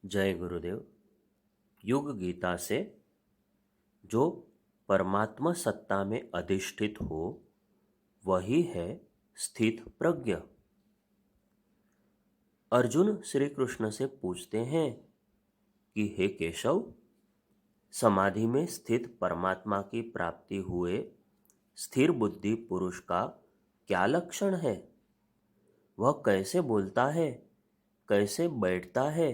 जय गुरुदेव। युग गीता से जो परमात्मा सत्ता में अधिष्ठित हो वही है स्थित प्रज्ञ। अर्जुन श्री कृष्ण से पूछते हैं कि हे केशव, समाधि में स्थित परमात्मा की प्राप्ति हुए स्थिर बुद्धि पुरुष का क्या लक्षण है? वह कैसे बोलता है, कैसे बैठता है,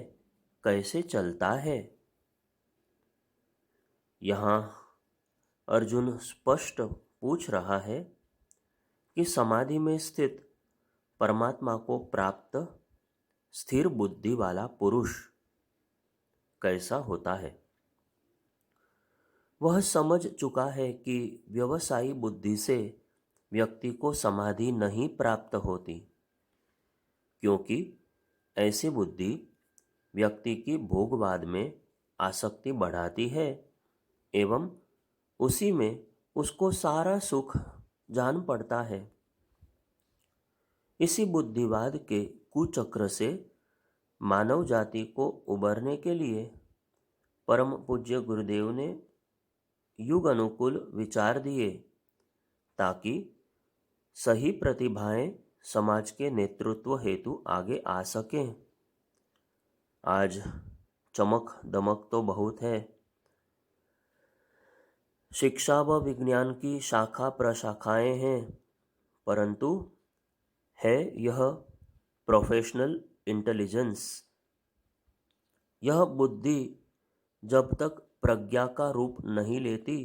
कैसे चलता है? यहाँ अर्जुन स्पष्ट पूछ रहा है कि समाधि में स्थित परमात्मा को प्राप्त स्थिर बुद्धि वाला पुरुष कैसा होता है। वह समझ चुका है कि व्यवसायी बुद्धि से व्यक्ति को समाधि नहीं प्राप्त होती, क्योंकि ऐसी बुद्धि व्यक्ति की भोगवाद में आसक्ति बढ़ाती है एवं उसी में उसको सारा सुख जान पड़ता है। इसी बुद्धिवाद के कुचक्र से मानव जाति को उबरने के लिए परम पूज्य गुरुदेव ने युग अनुकूल विचार दिए, ताकि सही प्रतिभाएं समाज के नेतृत्व हेतु आगे आ सकें। आज चमक दमक तो बहुत है, शिक्षा व विज्ञान की शाखा प्रशाखाएं हैं, परंतु है यह प्रोफेशनल इंटेलिजेंस। यह बुद्धि जब तक प्रज्ञा का रूप नहीं लेती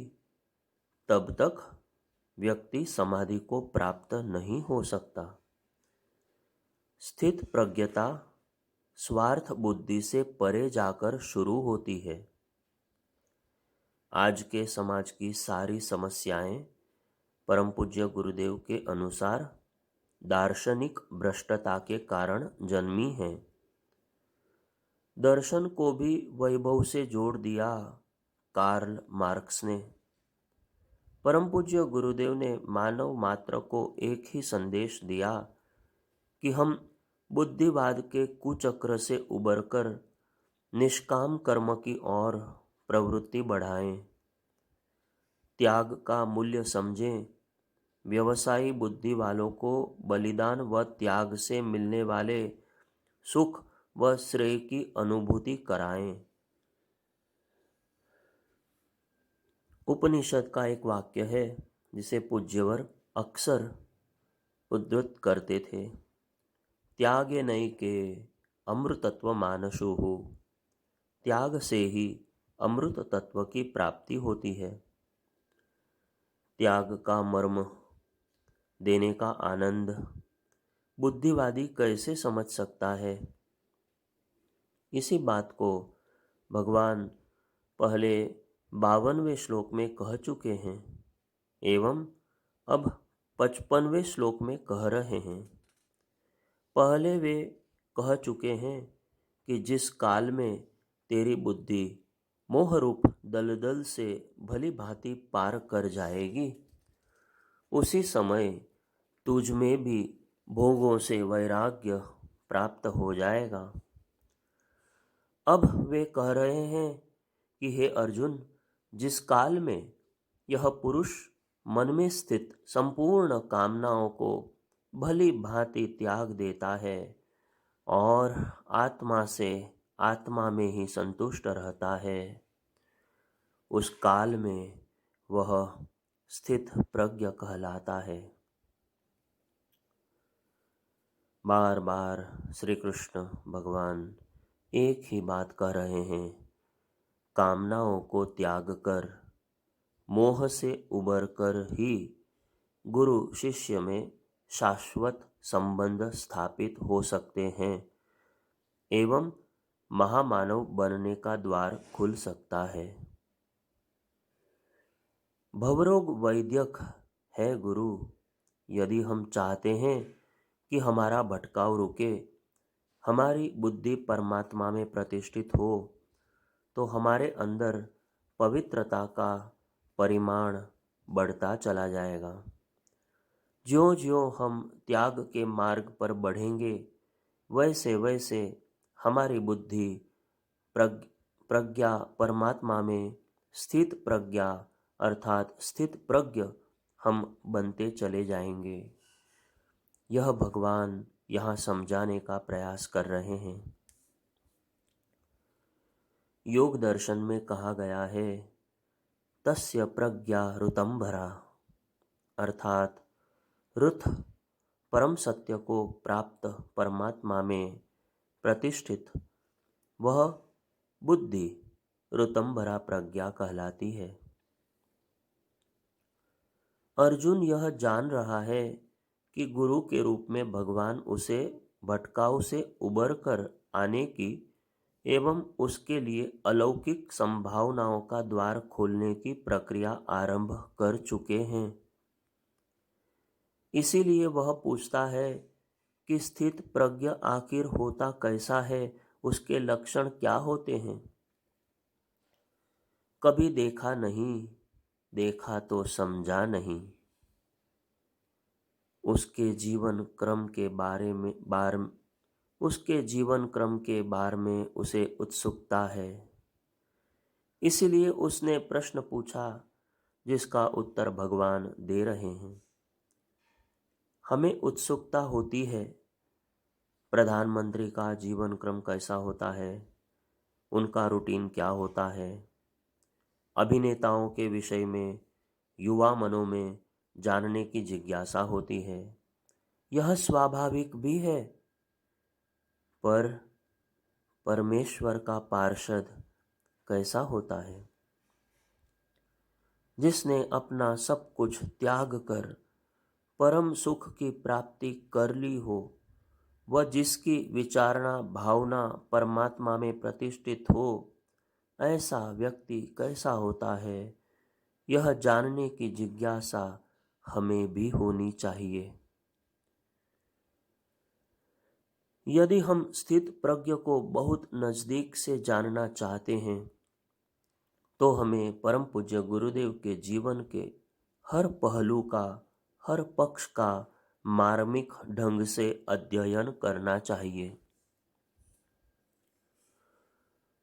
तब तक व्यक्ति समाधि को प्राप्त नहीं हो सकता। स्थित प्रज्ञता स्वार्थ बुद्धि से परे जाकर शुरू होती है। आज के समाज की सारी समस्याएं परम पूज्य गुरुदेव के अनुसार दार्शनिक भ्रष्टता के कारण जन्मी हैं। दर्शन को भी वैभव से जोड़ दिया कार्ल मार्क्स ने। परम पूज्य गुरुदेव ने मानव मात्र को एक ही संदेश दिया कि हम बुद्धिवाद के कुचक्र से उबरकर निष्काम कर्म की ओर प्रवृत्ति बढ़ाएं, त्याग का मूल्य समझें, व्यवसायी बुद्धि वालों को बलिदान व त्याग से मिलने वाले सुख व श्रेय की अनुभूति कराएं। उपनिषद का एक वाक्य है जिसे पूज्यवर अक्सर उद्धृत करते थे, त्यागे नैके अमृतत्व मानसु हो। त्याग से ही अमृत तत्व की प्राप्ति होती है। त्याग का मर्म, देने का आनंद बुद्धिवादी कैसे समझ सकता है? इसी बात को भगवान पहले 52वें श्लोक में कह चुके हैं एवं अब 55वें श्लोक में कह रहे हैं। पहले वे कह चुके हैं कि जिस काल में तेरी बुद्धि मोहरूप दलदल से भली भांति पार कर जाएगी, उसी समय तुझ में भी भोगों से वैराग्य प्राप्त हो जाएगा। अब वे कह रहे हैं कि हे अर्जुन, जिस काल में यह पुरुष मन में स्थित संपूर्ण कामनाओं को भली भांति त्याग देता है और आत्मा से आत्मा में ही संतुष्ट रहता है, उस काल में वह स्थित प्रज्ञ कहलाता है। बार बार श्री कृष्ण भगवान एक ही बात कह रहे हैं, कामनाओं को त्याग कर मोह से उबर कर ही गुरु शिष्य में शाश्वत संबंध स्थापित हो सकते हैं एवं महामानव बनने का द्वार खुल सकता है। भवरोग वैद्यक है गुरु। यदि हम चाहते हैं कि हमारा भटकाव रुके, हमारी बुद्धि परमात्मा में प्रतिष्ठित हो, तो हमारे अंदर पवित्रता का परिमाण बढ़ता चला जाएगा। ज्यों ज्यों हम त्याग के मार्ग पर बढ़ेंगे, वैसे वैसे हमारी बुद्धि प्रज्ञा परमात्मा में स्थित प्रज्ञा अर्थात स्थित प्रज्ञ हम बनते चले जाएंगे। यह भगवान यहाँ समझाने का प्रयास कर रहे हैं। योग दर्शन में कहा गया है तस्य प्रज्ञा ऋतंभरा, अर्थात ऋथ परम सत्य को प्राप्त परमात्मा में प्रतिष्ठित वह बुद्धि ऋतंभरा प्रज्ञा कहलाती है। अर्जुन यह जान रहा है कि गुरु के रूप में भगवान उसे भटकाव से उबर कर आने की एवं उसके लिए अलौकिक संभावनाओं का द्वार खोलने की प्रक्रिया आरंभ कर चुके हैं। इसीलिए वह पूछता है कि स्थित प्रज्ञ आखिर होता कैसा है, उसके लक्षण क्या होते हैं। कभी देखा नहीं, देखा तो समझा नहीं। उसके जीवन क्रम के बारे में उसे उत्सुकता है। इसलिए उसने प्रश्न पूछा जिसका उत्तर भगवान दे रहे हैं। हमें उत्सुकता होती है प्रधानमंत्री का जीवन क्रम कैसा होता है, उनका रूटीन क्या होता है। अभिनेताओं के विषय में युवा मनों में जानने की जिज्ञासा होती है। यह स्वाभाविक भी है, पर परमेश्वर का पार्षद कैसा होता है, जिसने अपना सब कुछ त्याग कर परम सुख की प्राप्ति कर ली हो, वह जिसकी विचारणा भावना परमात्मा में प्रतिष्ठित हो, ऐसा व्यक्ति कैसा होता है, यह जानने की जिज्ञासा हमें भी होनी चाहिए। यदि हम स्थित प्रज्ञ को बहुत नज़दीक से जानना चाहते हैं तो हमें परम पूज्य गुरुदेव के जीवन के हर पहलू का, हर पक्ष का मार्मिक ढंग से अध्ययन करना चाहिए।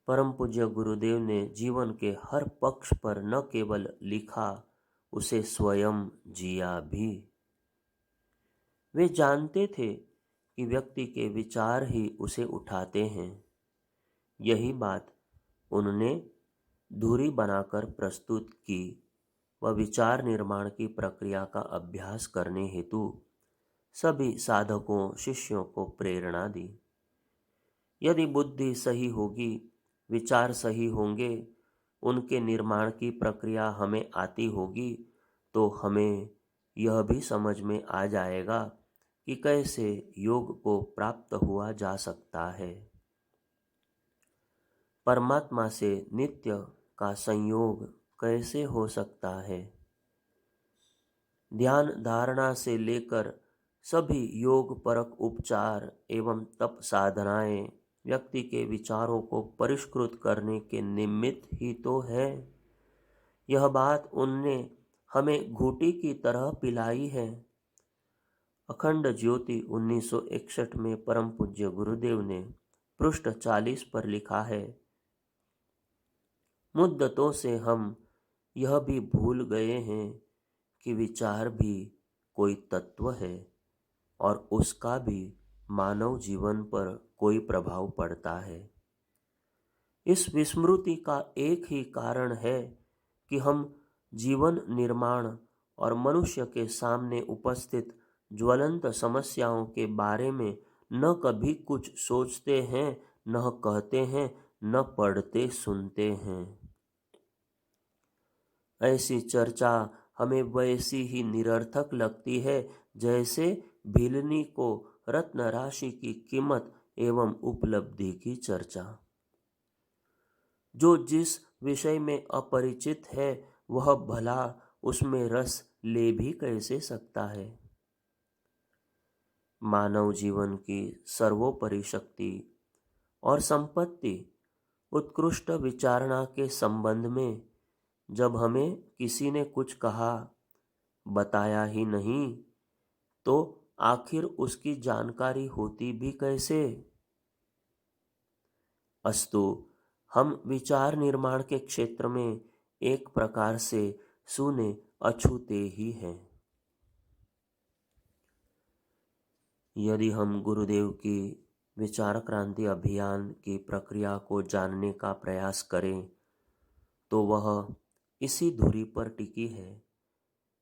परम पूज्य गुरुदेव ने जीवन के हर पक्ष पर न केवल लिखा, उसे स्वयं जिया भी। वे जानते थे कि व्यक्ति के विचार ही उसे उठाते हैं। यही बात उन्होंने धुरी बनाकर प्रस्तुत की व विचार निर्माण की प्रक्रिया का अभ्यास करने हेतु सभी साधकों शिष्यों को प्रेरणा दी। यदि बुद्धि सही होगी, विचार सही होंगे, उनके निर्माण की प्रक्रिया हमें आती होगी, तो हमें यह भी समझ में आ जाएगा कि कैसे योग को प्राप्त हुआ जा सकता है। परमात्मा से नित्य का संयोग कैसे हो सकता है। ध्यान धारणा से लेकर सभी योग परक उपचार एवं तप साधनाएं व्यक्ति के विचारों को परिष्कृत करने के निमित्त ही तो है। यह बात उनने हमें घूंटी की तरह पिलाई है। अखंड ज्योति 1961 में परम पूज्य गुरुदेव ने पृष्ठ 40 पर लिखा है, मुद्दतों से हम यह भी भूल गए हैं कि विचार भी कोई तत्व है और उसका भी मानव जीवन पर कोई प्रभाव पड़ता है। इस विस्मृति का एक ही कारण है कि हम जीवन निर्माण और मनुष्य के सामने उपस्थित ज्वलंत समस्याओं के बारे में न कभी कुछ सोचते हैं, न कहते हैं, न पढ़ते सुनते हैं। ऐसी चर्चा हमें वैसी ही निरर्थक लगती है जैसे भिलनी को रत्न राशि की कीमत एवं उपलब्धि की चर्चा। जो जिस विषय में अपरिचित है वह भला उसमें रस ले भी कैसे सकता है। मानव जीवन की सर्वोपरि शक्ति और संपत्ति उत्कृष्ट विचारणा के संबंध में जब हमें किसी ने कुछ कहा, बताया ही नहीं, तो आखिर उसकी जानकारी होती भी कैसे। अस्तु, हम विचार निर्माण के क्षेत्र में एक प्रकार से शून्य अछूते ही हैं। यदि हम गुरुदेव की विचार क्रांति अभियान की प्रक्रिया को जानने का प्रयास करें तो वह इसी धुरी पर टिकी है।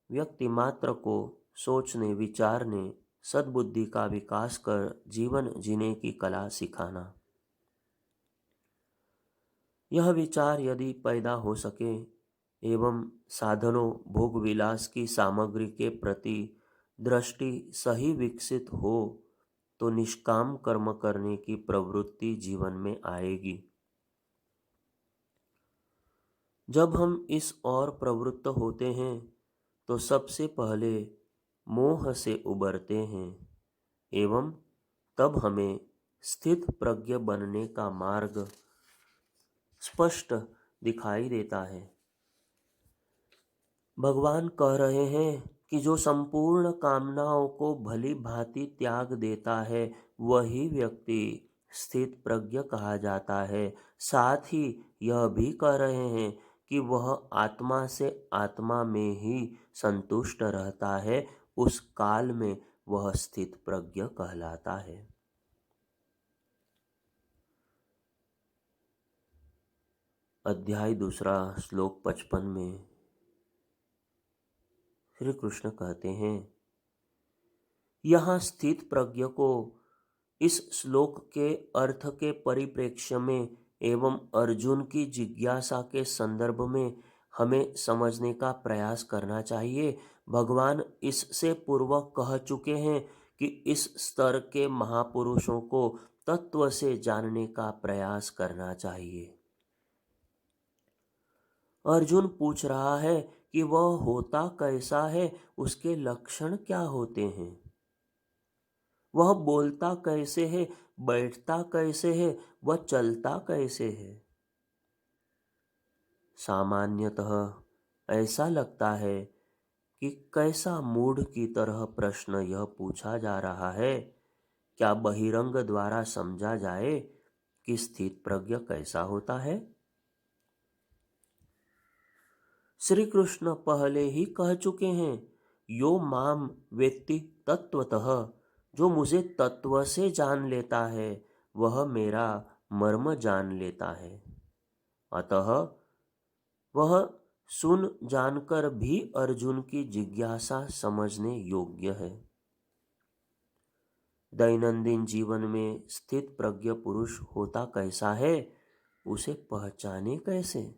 व्यक्ति मात्र को सोचने विचारने सद्बुद्धि का विकास कर जीवन जीने की कला सिखाना। यह विचार यदि पैदा हो सके एवं साधनों भोग विलास की सामग्री के प्रति दृष्टि सही विकसित हो तो निष्काम कर्म करने की प्रवृत्ति जीवन में आएगी। जब हम इस ओर प्रवृत्त होते हैं तो सबसे पहले मोह से उबरते हैं एवं तब हमें स्थित प्रज्ञ बनने का मार्ग स्पष्ट दिखाई देता है। भगवान कह रहे हैं कि जो संपूर्ण कामनाओं को भली भांति त्याग देता है वही व्यक्ति स्थित प्रज्ञ कहा जाता है। साथ ही यह भी कह रहे हैं कि वह आत्मा से आत्मा में ही संतुष्ट रहता है, उस काल में वह स्थित प्रज्ञ कहलाता है। अध्याय 2 श्लोक 55 में श्री कृष्ण कहते हैं, यहाँ स्थित प्रज्ञ को इस श्लोक के अर्थ के परिप्रेक्ष्य में एवं अर्जुन की जिज्ञासा के संदर्भ में हमें समझने का प्रयास करना चाहिए। भगवान इससे पूर्व कह चुके हैं कि इस स्तर के महापुरुषों को तत्व से जानने का प्रयास करना चाहिए। अर्जुन पूछ रहा है कि वह होता कैसा है, उसके लक्षण क्या होते हैं, वह बोलता कैसे है, बैठता कैसे है, वह चलता कैसे है। सामान्यतः ऐसा लगता है कि कैसा मूढ़ की तरह प्रश्न यह पूछा जा रहा है। क्या बहिरंग द्वारा समझा जाए कि स्थित प्रज्ञ कैसा होता है? श्री कृष्ण पहले ही कह चुके हैं, यो माम वेत्ति तत्वतः, जो मुझे तत्व से जान लेता है वह मेरा मर्म जान लेता है। अतः वह सुन जानकर भी अर्जुन की जिज्ञासा समझने योग्य है। दैनंदिन जीवन में स्थित प्रज्ञ पुरुष होता कैसा है, उसे पहचाने कैसे?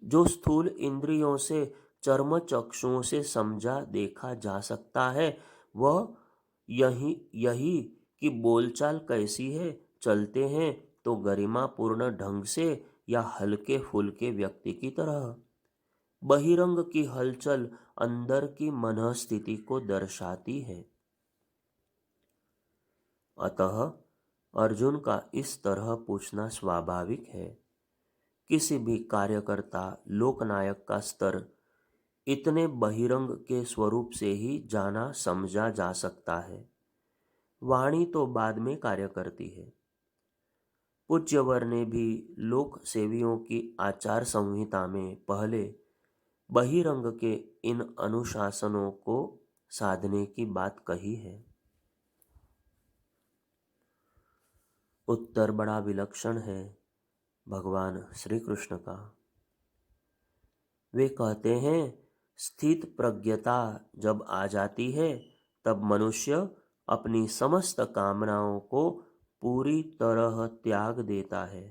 जो स्थूल इंद्रियों से चर्म चक्षुओं से समझा देखा जा सकता है वह यही कि बोलचाल कैसी है, चलते हैं तो गरिमापूर्ण ढंग से या हल्के फुल्के व्यक्ति की तरह। बहिरंग की हलचल अंदर की मनस्थिति को दर्शाती है। अतः अर्जुन का इस तरह पूछना स्वाभाविक है। किसी भी कार्यकर्ता लोकनायक का स्तर इतने बहिरंग के स्वरूप से ही जाना समझा जा सकता है। वाणी तो बाद में कार्य करती है। पूज्यवर ने भी लोक सेवियों की आचार संहिता में पहले बहिरंग के इन अनुशासनों को साधने की बात कही है। उत्तर बड़ा विलक्षण है भगवान श्री कृष्ण का। वे कहते हैं, स्थित प्रज्ञता जब आ जाती है तब मनुष्य अपनी समस्त कामनाओं को पूरी तरह त्याग देता है,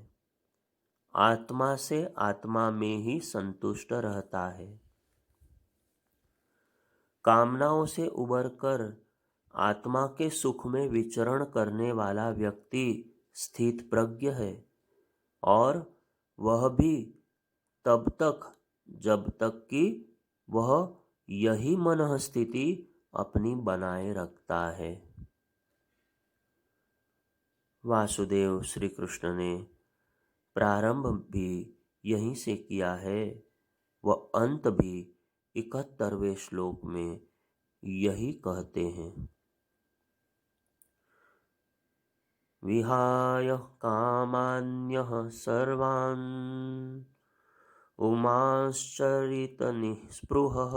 आत्मा से आत्मा में ही संतुष्ट रहता है। कामनाओं से उबरकर आत्मा के सुख में विचरण करने वाला व्यक्ति स्थित प्रज्ञ है, और वह भी तब तक जब तक कि वह यही मनःस्थिति अपनी बनाए रखता है। वासुदेव श्री कृष्ण ने प्रारंभ भी यहीं से किया है, वह अंत भी 71वें श्लोक में यही कहते हैं। विहाय कामान्यः सर्वान् उमाश्चरितनिःस्पृहः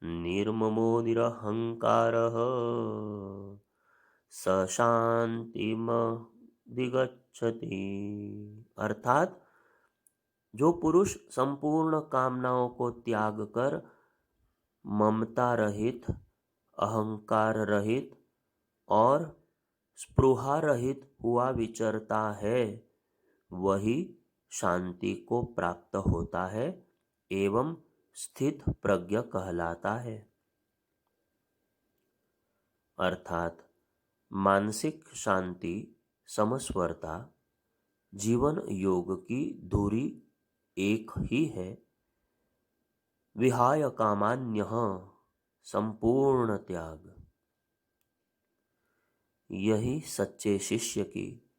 निर्ममो निरहङ्कारः स शांतिमधिगच्छति। अर्थात जो पुरुष संपूर्ण कामनाओं को त्याग कर ममता रहित, अहंकार रहित और स्पृहा रहित हुआ विचरता है, वही शांति को प्राप्त होता है एवं स्थित प्रज्ञ कहलाता है। अर्थात मानसिक शांति, समस्वरता, जीवन योग की धुरी एक ही है। विहाय कामान्यः, संपूर्ण त्याग, यही सच्चे शिष्य की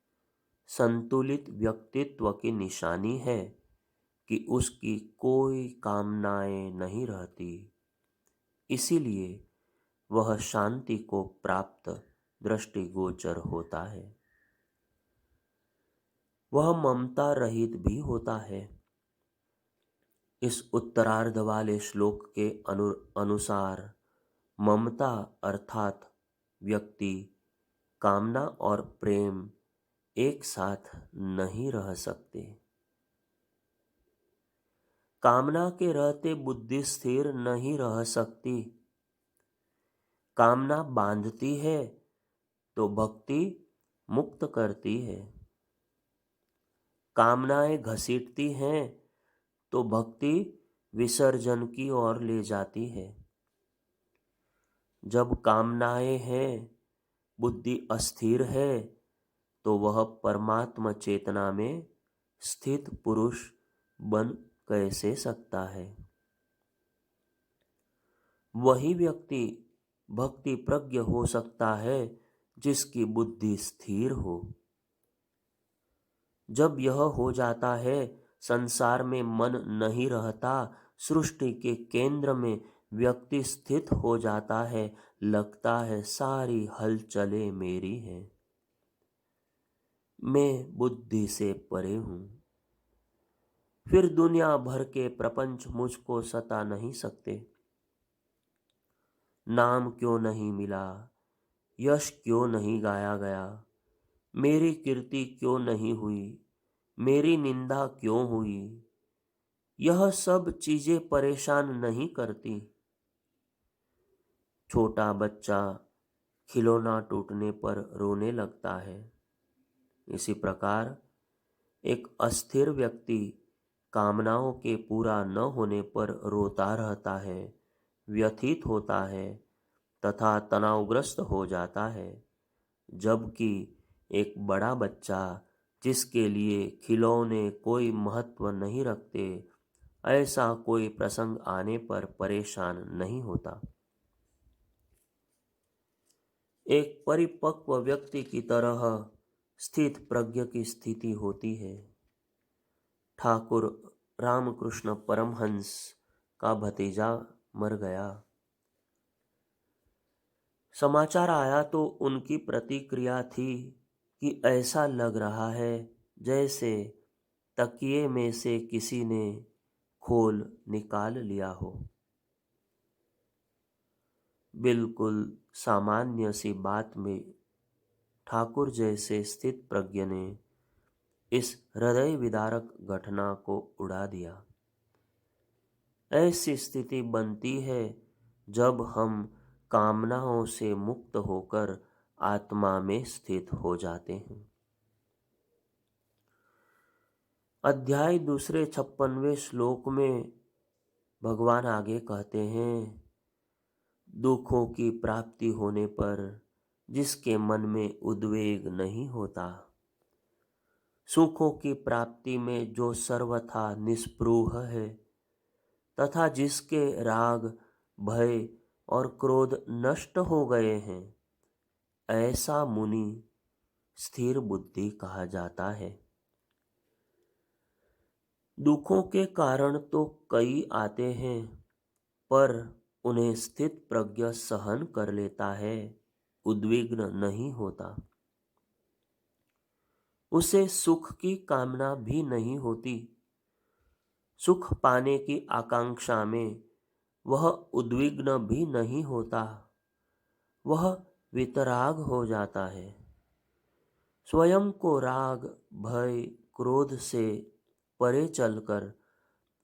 संतुलित व्यक्तित्व की निशानी है कि उसकी कोई कामनाएं नहीं रहती। इसीलिए वह शांति को प्राप्त दृष्टिगोचर होता है। वह ममता रहित भी होता है। इस उत्तरार्ध वाले श्लोक के अनुसार ममता अर्थात व्यक्ति, कामना और प्रेम एक साथ नहीं रह सकते। कामना के रहते बुद्धि स्थिर नहीं रह सकती। कामना बांधती है तो भक्ति मुक्त करती है। कामनाएं घसीटती हैं तो भक्ति विसर्जन की ओर ले जाती है। जब कामनाएं हैं, बुद्धि अस्थिर है, तो वह परमात्म चेतना में स्थित पुरुष बन कैसे सकता है। वही व्यक्ति भक्ति प्रज्ञ हो सकता है जिसकी बुद्धि स्थिर हो। जब यह हो जाता है, संसार में मन नहीं रहता, सृष्टि के केंद्र में व्यक्ति स्थित हो जाता है, लगता है सारी हलचलें मेरी हैं, मैं बुद्धि से परे हूं। फिर दुनिया भर के प्रपंच मुझको सता नहीं सकते। नाम क्यों नहीं मिला, यश क्यों नहीं गाया गया, मेरी कीर्ति क्यों नहीं हुई, मेरी निंदा क्यों हुई, यह सब चीजें परेशान नहीं करती। छोटा बच्चा खिलौना टूटने पर रोने लगता है। इसी प्रकार एक अस्थिर व्यक्ति कामनाओं के पूरा न होने पर रोता रहता है, व्यथित होता है तथा तनावग्रस्त हो जाता है। जबकि एक बड़ा बच्चा जिसके लिए खिलौने कोई महत्व नहीं रखते, ऐसा कोई प्रसंग आने पर परेशान नहीं होता। एक परिपक्व व्यक्ति की तरह स्थित प्रज्ञ की स्थिति होती है। ठाकुर रामकृष्ण परमहंस का भतीजा मर गया। समाचार आया तो उनकी प्रतिक्रिया थी कि ऐसा लग रहा है जैसे तकिए में से किसी ने खोल निकाल लिया हो। बिल्कुल सामान्य सी बात में ठाकुर जैसे स्थित प्रज्ञ ने इस हृदय विदारक घटना को उड़ा दिया। ऐसी स्थिति बनती है जब हम कामनाओं से मुक्त होकर आत्मा में स्थित हो जाते हैं। अध्याय दूसरे 56वें श्लोक में भगवान आगे कहते हैं, दुखों की प्राप्ति होने पर जिसके मन में उद्वेग नहीं होता, सुखों की प्राप्ति में जो सर्वथा निस्पृह है तथा जिसके राग, भय और क्रोध नष्ट हो गए हैं, ऐसा मुनि स्थिर बुद्धि कहा जाता है। दुखों के कारण तो कई आते हैं, पर उन्हें स्थित प्रज्ञ सहन कर लेता है, उद्विग्न नहीं होता। उसे सुख की कामना भी नहीं होती। सुख पाने की आकांक्षा में वह उद्विग्न भी नहीं होता, वह वितराग हो जाता है। स्वयं को राग, भय, क्रोध से परे चलकर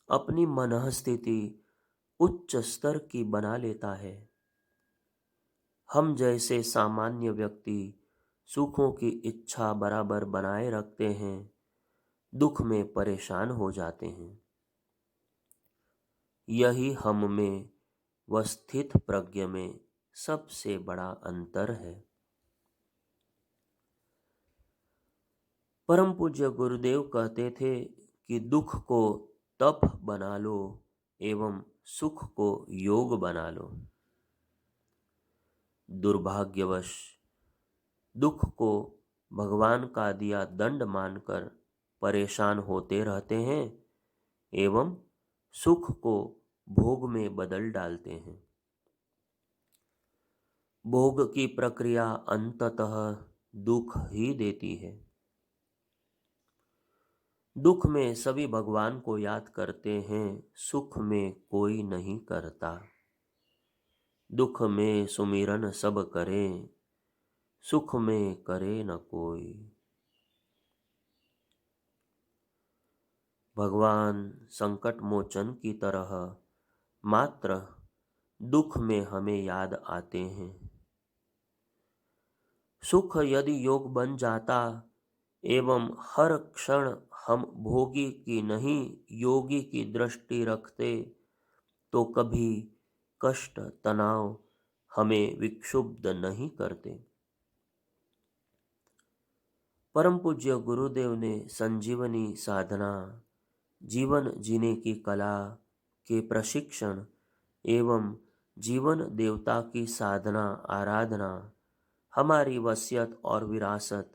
अपनी मनःस्थिति उच्च स्तर की बना लेता है। हम जैसे सामान्य व्यक्ति सुखों की इच्छा बराबर बनाए रखते हैं, दुख में परेशान हो जाते हैं। यही हम में व स्थित प्रज्ञ में सबसे बड़ा अंतर है। परम पूज्य गुरुदेव कहते थे कि दुख को तप बना लो एवं सुख को योग बना लो। दुर्भाग्यवश दुख को भगवान का दिया दंड मानकर परेशान होते रहते हैं एवं सुख को भोग में बदल डालते हैं। भोग की प्रक्रिया अंततः दुख ही देती है। दुख में सभी भगवान को याद करते हैं, सुख में कोई नहीं करता। दुख में सुमिरन सब करें, सुख में करे न कोई। भगवान संकट मोचन की तरह मात्र दुख में हमें याद आते हैं। सुख यदि योग बन जाता एवं हर क्षण हम भोगी की नहीं योगी की दृष्टि रखते तो कभी कष्ट तनाव हमें विक्षुब्ध नहीं करते। परम पूज्य गुरुदेव ने संजीवनी साधना, जीवन जीने की कला के प्रशिक्षण एवं जीवन देवता की साधना आराधना, हमारी वसीयत और विरासत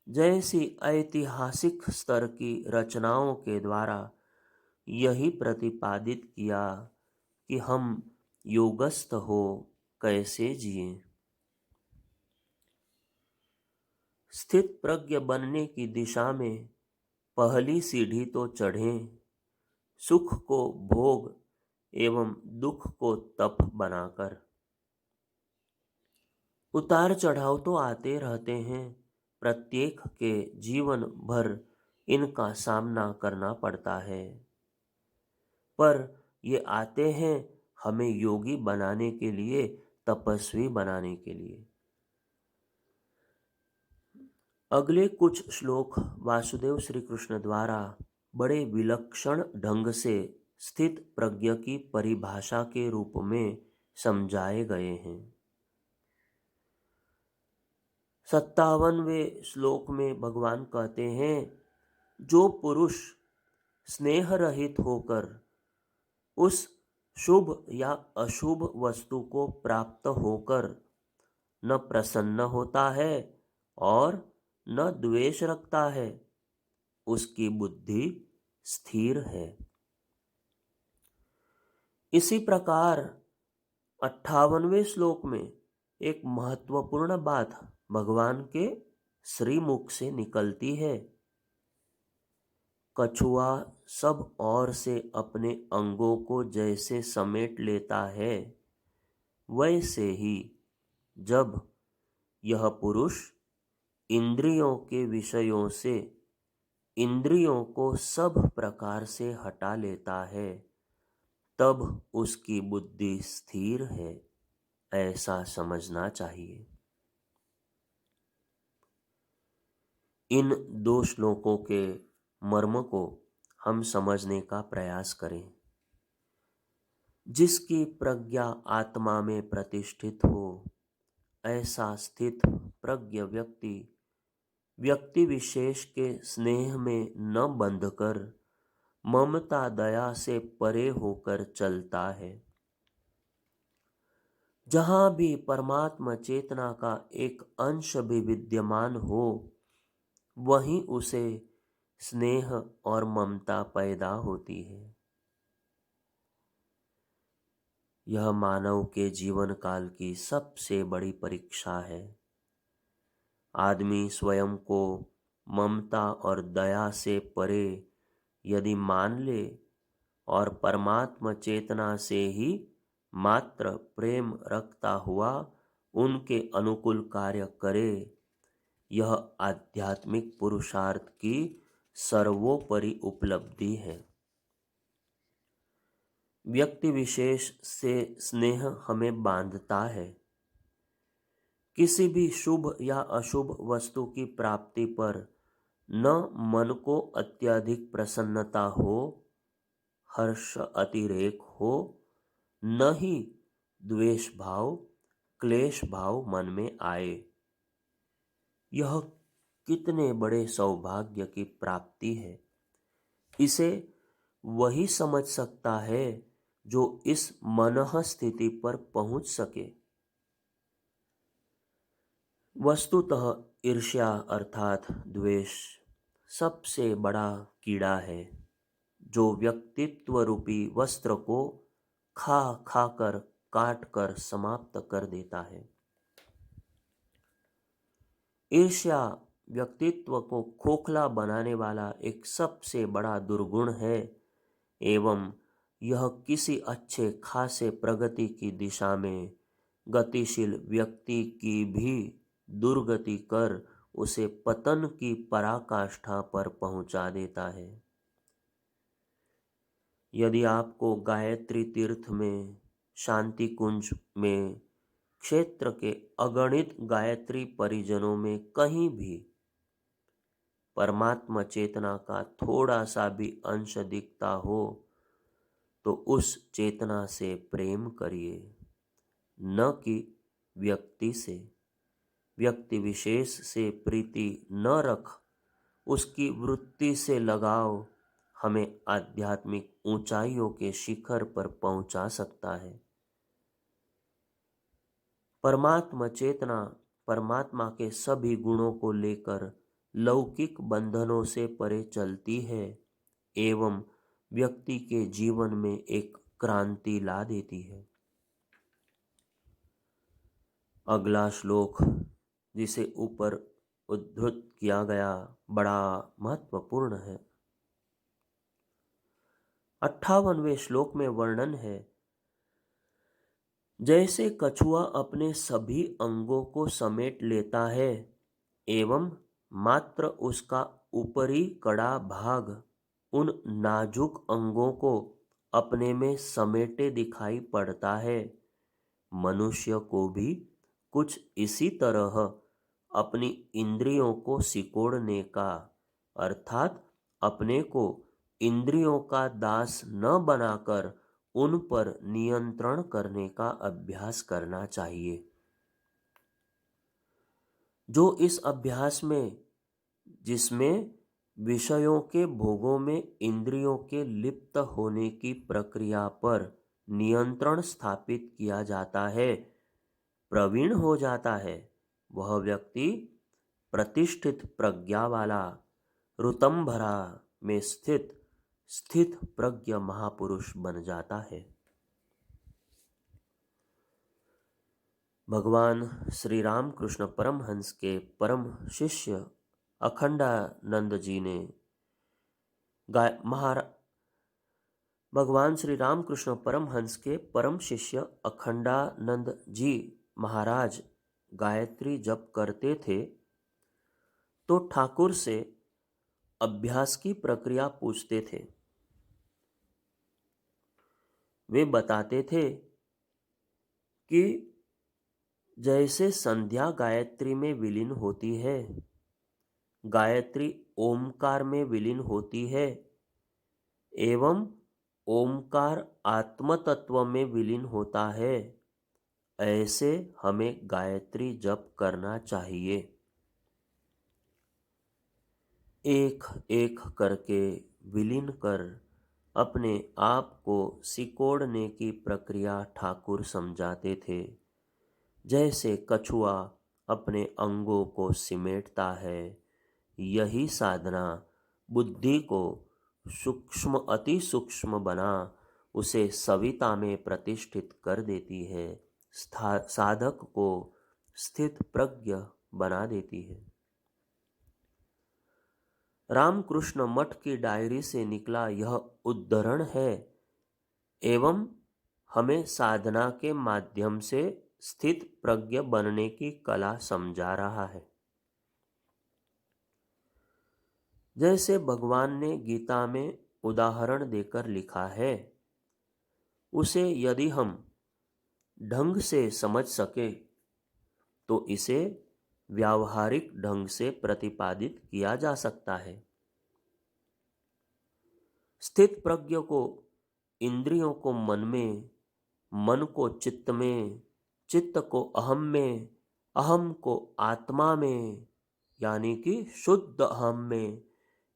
जैसी ऐतिहासिक स्तर की रचनाओं के द्वारा यही प्रतिपादित किया कि हम योगस्थ हो कैसे जिएं। स्थित प्रज्ञ बनने की दिशा में पहली सीढ़ी तो चढ़ें, सुख को भोग एवं दुख को तप बनाकर। उतार चढ़ाव तो आते रहते हैं, प्रत्येक के जीवन भर इनका सामना करना पड़ता है, पर ये आते हैं हमें योगी बनाने के लिए, तपस्वी बनाने के लिए। अगले कुछ श्लोक वासुदेव श्री कृष्ण द्वारा बड़े विलक्षण ढंग से स्थित प्रज्ञ की परिभाषा के रूप में समझाए गए हैं। 57वें श्लोक में भगवान कहते हैं, जो पुरुष स्नेह रहित होकर उस शुभ या अशुभ वस्तु को प्राप्त होकर न प्रसन्न होता है और न द्वेष रखता है, उसकी बुद्धि स्थिर है। इसी प्रकार 58वें श्लोक में एक महत्वपूर्ण बात भगवान के श्रीमुख से निकलती है। कछुआ सब ओर से अपने अंगों को जैसे समेट लेता है, वैसे ही जब यह पुरुष इंद्रियों के विषयों से इंद्रियों को सब प्रकार से हटा लेता है, तब उसकी बुद्धि स्थिर है, ऐसा समझना चाहिए। इन दो श्लोकों के मर्म को हम समझने का प्रयास करें। जिसकी प्रज्ञा आत्मा में प्रतिष्ठित हो, ऐसा स्थित प्रज्ञ व्यक्ति विशेष के स्नेह में न बंधकर ममता दया से परे होकर चलता है। जहां भी परमात्मा चेतना का एक अंश भी विद्यमान हो, वहीं उसे स्नेह और ममता पैदा होती है। यह मानव के जीवन काल की सबसे बड़ी परीक्षा है। आदमी स्वयं को ममता और दया से परे यदि मान ले और परमात्म चेतना से ही मात्र प्रेम रखता हुआ उनके अनुकूल कार्य करे, यह आध्यात्मिक पुरुषार्थ की सर्वोपरि उपलब्धि है। व्यक्ति विशेष से स्नेह हमें बांधता है। किसी भी शुभ या अशुभ वस्तु की प्राप्ति पर न मन को अत्यधिक प्रसन्नता हो, हर्ष अतिरेक हो, न ही द्वेष भाव, क्लेश भाव मन में आए। यह कितने बड़े सौभाग्य की प्राप्ति है। इसे वही समझ सकता है जो इस मनः स्थिति पर पहुंच सके। वस्तुतः ईर्ष्या अर्थात द्वेष सबसे बड़ा कीड़ा है जो व्यक्तित्व रूपी वस्त्र को खा खा कर काट कर समाप्त कर देता है। ईर्ष्या व्यक्तित्व को खोखला बनाने वाला एक सबसे बड़ा दुर्गुण है एवं यह किसी अच्छे खासे प्रगति की दिशा में गतिशील व्यक्ति की भी दुर्गति कर उसे पतन की पराकाष्ठा पर पहुंचा देता है। यदि आपको गायत्री तीर्थ में, शांति कुंज में, क्षेत्र के अगणित गायत्री परिजनों में कहीं भी परमात्मा चेतना का थोड़ा सा भी अंश दिखता हो तो उस चेतना से प्रेम करिए, न कि व्यक्ति से। व्यक्ति विशेष से प्रीति न रख, उसकी वृत्ति से लगाव हमें आध्यात्मिक ऊंचाइयों के शिखर पर पहुंचा सकता है। परमात्मा चेतना परमात्मा के सभी गुणों को लेकर लौकिक बंधनों से परे चलती है एवं व्यक्ति के जीवन में एक क्रांति ला देती है। अगला श्लोक जिसे ऊपर उद्धृत किया गया बड़ा महत्वपूर्ण है। 58वें श्लोक में वर्णन है, जैसे कछुआ अपने सभी अंगों को समेट लेता है एवं मात्र उसका ऊपरी कड़ा भाग उन नाजुक अंगों को अपने में समेटे दिखाई पड़ता है, मनुष्य को भी कुछ इसी तरह अपनी इंद्रियों को सिकोड़ने का अर्थात अपने को इंद्रियों का दास न बनाकर उन पर नियंत्रण करने का अभ्यास करना चाहिए। जो इस अभ्यास में, जिसमें विषयों के भोगों में इंद्रियों के लिप्त होने की प्रक्रिया पर नियंत्रण स्थापित किया जाता है, प्रवीण हो जाता है, वह व्यक्ति प्रतिष्ठित प्रज्ञा वाला, ऋतंभरा में स्थित प्रज्ञ महापुरुष बन जाता है। भगवान श्री रामकृष्ण परमहंस के परम शिष्य अखंडानंद जी ने भगवान श्री रामकृष्ण परमहंस के परम शिष्य अखंडानंद जी महाराज गायत्री जप करते थे तो ठाकुर से अभ्यास की प्रक्रिया पूछते थे। वे बताते थे कि जैसे संध्या गायत्री में विलीन होती है, गायत्री ओमकार में विलीन होती है एवं ओमकार आत्म तत्व में विलीन होता है, ऐसे हमें गायत्री जप करना चाहिए। एक एक करके विलीन कर अपने आप को सिकोड़ने की प्रक्रिया ठाकुर समझाते थे। जैसे कछुआ अपने अंगों को सिमेटता है, यही साधना बुद्धि को सूक्ष्म अति सूक्ष्म बना उसे सविता में प्रतिष्ठित कर देती है, साधक को स्थित प्रज्ञ बना देती है। रामकृष्ण मठ की डायरी से निकला यह उद्धरण है एवं हमें साधना के माध्यम से स्थित प्रज्ञ बनने की कला समझा रहा है। जैसे भगवान ने गीता में उदाहरण देकर लिखा है, उसे यदि हम ढंग से समझ सके तो इसे व्यावहारिक ढंग से प्रतिपादित किया जा सकता है। स्थित प्रज्ञ को इंद्रियों को मन में, मन को चित्त में, चित्त को अहम में, अहम को आत्मा में यानी कि शुद्ध अहम में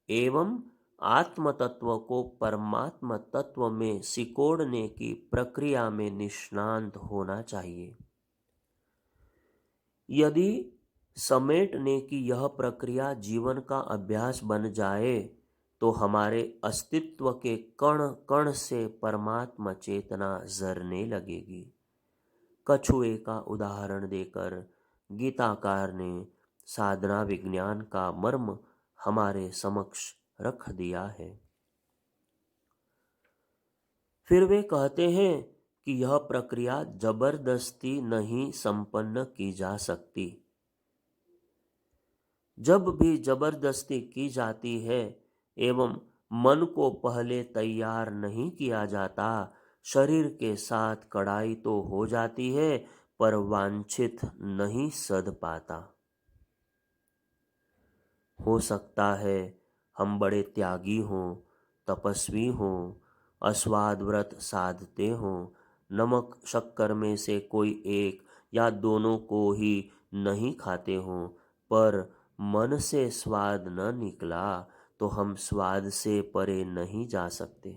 एवं आत्म तत्व को परमात्म तत्व में सिकोड़ने की प्रक्रिया में निष्णांत होना चाहिए। यदि समेटने की यह प्रक्रिया जीवन का अभ्यास बन जाए तो हमारे अस्तित्व के कण कण से परमात्मा चेतना झरने लगेगी। कछुए का उदाहरण देकर गीताकार ने साधना विज्ञान का मर्म हमारे समक्ष रख दिया है। फिर वे कहते हैं कि यह प्रक्रिया जबरदस्ती नहीं संपन्न की जा सकती। जब भी जबरदस्ती की जाती है एवं मन को पहले तैयार नहीं किया जाता, शरीर के साथ कड़ाई तो हो जाती है पर वांछित नहीं सध पाता। हो सकता है हम बड़े त्यागी हों, तपस्वी हों, अस्वाद व्रत साधते हों, नमक शक्कर में से कोई एक या दोनों को ही नहीं खाते हों, पर मन से स्वाद न निकला तो हम स्वाद से परे नहीं जा सकते।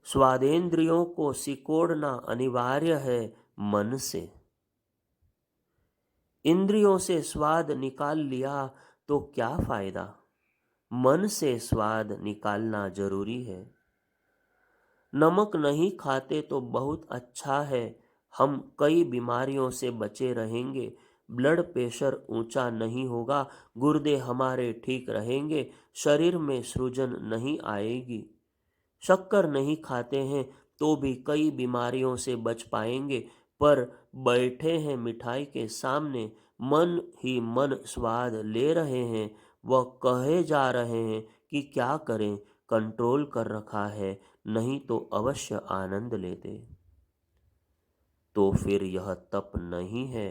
स्वादेंद्रियों को सिकोड़ना अनिवार्य है मन से। इंद्रियों से स्वाद निकाल लिया तो क्या फायदा? मन से स्वाद निकालना जरूरी है। नमक नहीं खाते तो बहुत अच्छा है, हम कई बीमारियों से बचे रहेंगे। ब्लड प्रेशर ऊंचा नहीं होगा, गुर्दे हमारे ठीक रहेंगे, शरीर में सूजन नहीं आएगी। शक्कर नहीं खाते हैं तो भी कई बीमारियों से बच पाएंगे, पर बैठे हैं मिठाई के सामने, मन ही मन स्वाद ले रहे हैं, वह कहे जा रहे हैं कि क्या करें, कंट्रोल कर रखा है, नहीं तो अवश्य आनंद लेते। तो फिर यह तप नहीं है,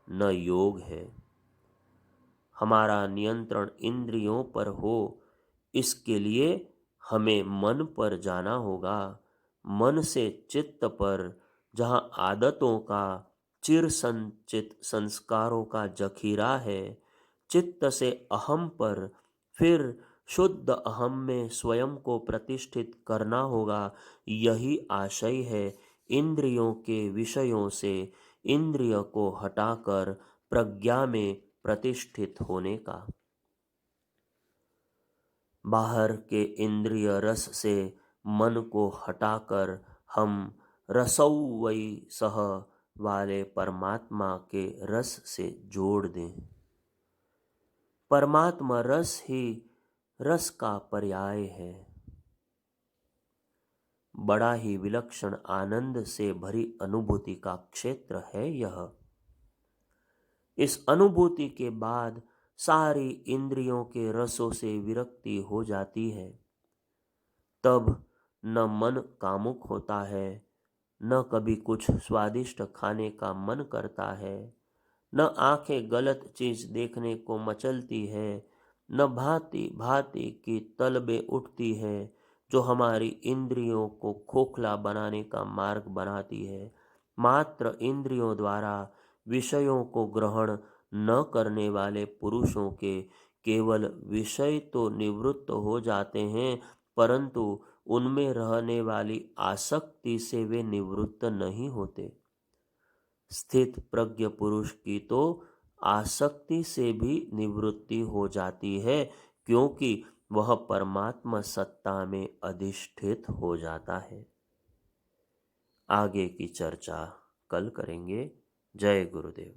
न योग है। हमारा नियंत्रण इंद्रियों पर हो, इसके लिए हमें मन पर जाना होगा, मन से चित्त पर, जहाँ आदतों का, चिर संचित संस्कारों का जखीरा है। चित्त से अहम पर, फिर शुद्ध अहम में स्वयं को प्रतिष्ठित करना होगा। यही आशय है इंद्रियों के विषयों से इंद्रिय को हटाकर प्रज्ञा में प्रतिष्ठित होने का। बाहर के इंद्रिय रस से मन को हटाकर हम रसौवई सह वाले परमात्मा के रस से जोड़ दें। परमात्मा रस ही रस का पर्याय है। बड़ा ही विलक्षण आनंद से भरी अनुभूति का क्षेत्र है यह। इस अनुभूति के बाद सारी इंद्रियों के रसों से विरक्ति हो जाती है। तब न मन कामुक होता है, न कभी कुछ स्वादिष्ट खाने का मन करता है, न आंखें गलत चीज देखने को मचलती है, न भांति भांति की तलबें उठती है जो हमारी इंद्रियों को खोखला बनाने का मार्ग बनाती है। मात्र इंद्रियों द्वारा विषयों को ग्रहण न करने वाले पुरुषों के केवल विषय तो निवृत्त हो जाते हैं, परंतु उनमें रहने वाली आसक्ति से वे निवृत्त नहीं होते। स्थित प्रज्ञ पुरुष की तो आसक्ति से भी निवृत्ति हो जाती है, क्योंकि वह परमात्मा सत्ता में अधिष्ठित हो जाता है। आगे की चर्चा कल करेंगे। जय गुरुदेव।